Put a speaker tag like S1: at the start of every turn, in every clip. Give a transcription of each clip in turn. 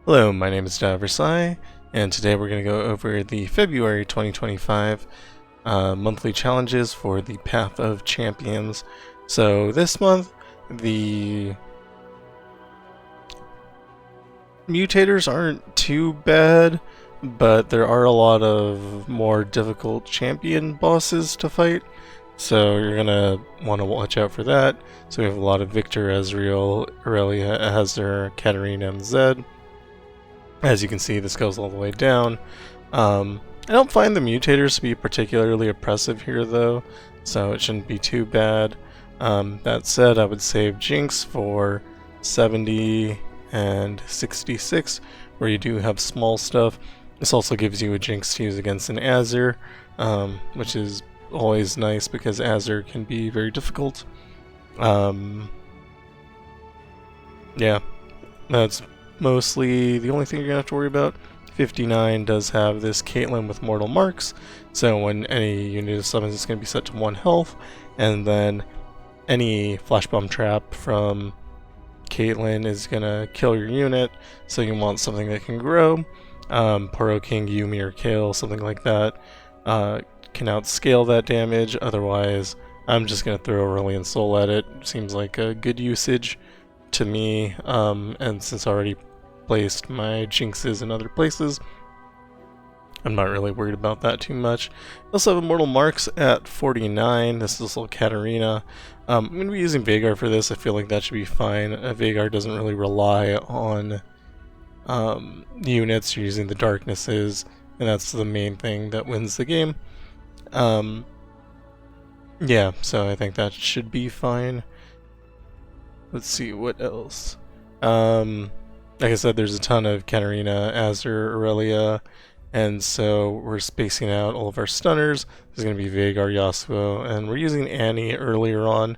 S1: Hello, my name is Versailles, and today we're going to go over the February 2025 monthly challenges for the Path of Champions. So this month, the mutators aren't too bad, but there are a lot of more difficult champion bosses to fight. So you're going to want to watch out for that. So we have a lot of Victor, Ezreal, Aurelia, Azure, Katarina, and Zed. As you can see, this goes all the way down. I don't find the mutators to be particularly oppressive here though, so it shouldn't be too bad. That said, I would save Jinx for 70 and 66, where you do have small stuff. This also gives you a Jinx to use against an Azure, which is always nice because Azure can be very difficult. Yeah, that's mostly the only thing you're going to have to worry about. 59 does have this Caitlyn with Mortal Marks, so when any unit summons, it's going to be set to 1 health, and then any Flash Bomb Trap from Caitlyn is going to kill your unit, so you want something that can grow. Poro King, Yuumi, or Kale, something like that, can outscale that damage. Otherwise, I'm just going to throw Aurelion Soul at it. Seems like a good usage to me, and since I already placed my Jinxes in other places, I'm not really worried about that too much. I also have Immortal Marks at 49. This is also Katarina. I'm going to be using Veigar for this. I feel like that should be fine. Veigar doesn't really rely on units. You're using the Darknesses, and that's the main thing that wins the game. Yeah, so I think that should be fine. Let's see, what else? Like I said, there's a ton of Katarina, Azure, Aurelia, and so we're spacing out all of our stunners. There's going to be Veigar, Yasuo, and we're using Annie earlier on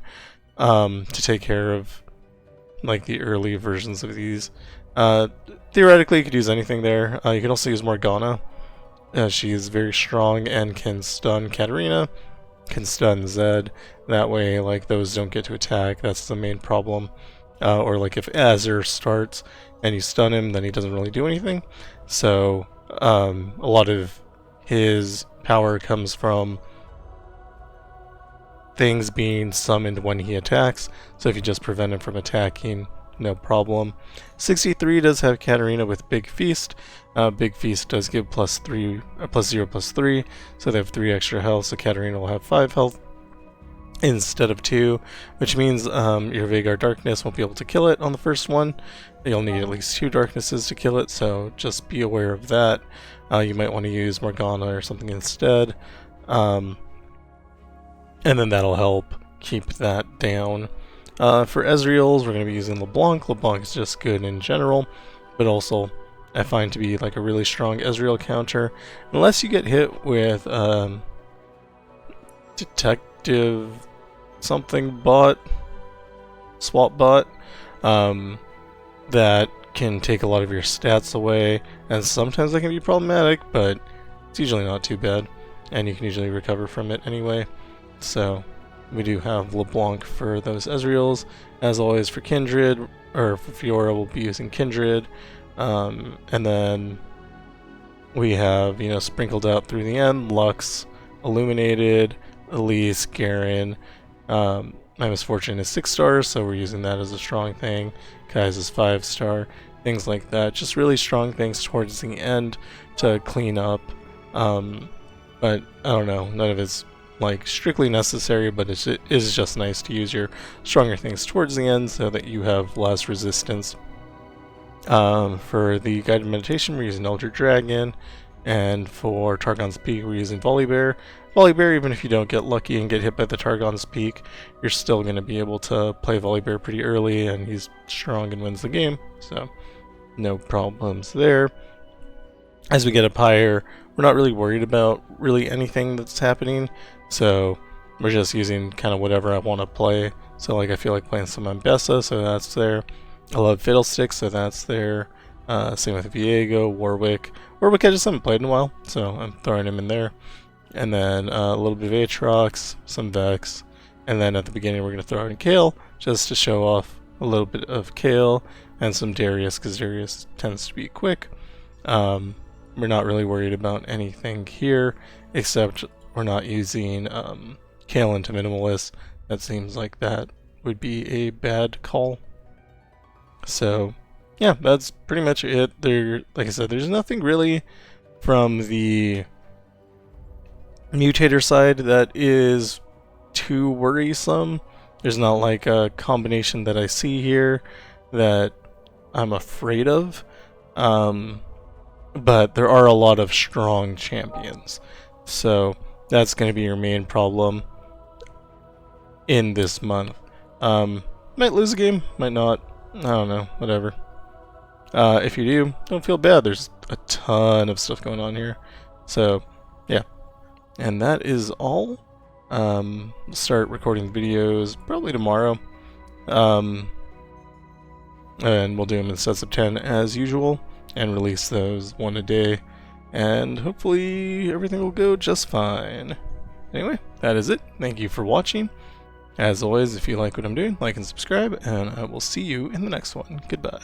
S1: to take care of like the early versions of these. Theoretically, you could use anything there. You can also use Morgana. She is very strong and can stun Katarina, can stun Zed. That way, like, those don't get to attack. That's the main problem. Or like if Azure starts and you stun him, then he doesn't really do anything. So a lot of his power comes from things being summoned when he attacks. So if you just prevent him from attacking, no problem. 63 does have Katarina with Big Feast. Big Feast does give +0/+3, so they have 3 extra health, so Katarina will have 5 health instead of 2, which means your Veigar Darkness won't be able to kill it on the first one. You'll need at least 2 Darknesses to kill it, so just be aware of that. You might want to use Morgana or something instead, and then that'll help keep that down. For Ezreals, we're going to be using LeBlanc. LeBlanc is just good in general, but also I find to be like a really strong Ezreal counter. Unless you get hit with Detective something bot, swap bot, that can take a lot of your stats away, and sometimes that can be problematic, but it's usually not too bad, and you can usually recover from it anyway. So we do have LeBlanc for those Ezreals. As always, for Kindred, or for Fiora, we'll be using Kindred. And then we have, sprinkled out through the end, Lux, Illuminated, Elise, Garen. My Misfortune is 6 stars, so we're using that as a strong thing. Kai's is 5 star, things like that. Just really strong things towards the end to clean up. But I don't know, none of it's like strictly necessary, but it is just nice to use your stronger things towards the end so that you have less resistance. For the guided meditation, we're using Elder Dragon, and for Targon's Peak, we're using Volibear. Volibear, even if you don't get lucky and get hit by the Targon's Peak, you're still going to be able to play Volibear pretty early, and he's strong and wins the game, so no problems there. As we get up higher, we're not really worried about really anything that's happening, so we're just using kind of whatever I want to play. So like I feel like playing some Ambessa, so that's there. I love Fiddlesticks, so that's there. Same with Viego, Warwick. Warwick I just haven't played in a while, so I'm throwing him in there. And then a little bit of Aatrox, some Vex, and then at the beginning we're going to throw in Kale, just to show off a little bit of Kale. and some Darius, because Darius tends to be quick. We're not really worried about anything here, except we're not using Kale to Minimalist. That seems like that would be a bad call. So yeah, that's pretty much it. Like I said, there's nothing really from the mutator side that is too worrisome. There's not like a combination that I see here that I'm afraid of. But there are a lot of strong champions. So that's going to be your main problem in this month. Might lose a game, might not. I don't know, whatever. If you do, don't feel bad. There's a ton of stuff going on here. So, yeah. And that is all. Start recording videos probably tomorrow. And we'll do them in sets of 10 as usual, and release those one a day. And hopefully everything will go just fine. Anyway, that is it. Thank you for watching. As always, if you like what I'm doing, like and subscribe, and I will see you in the next one. Goodbye.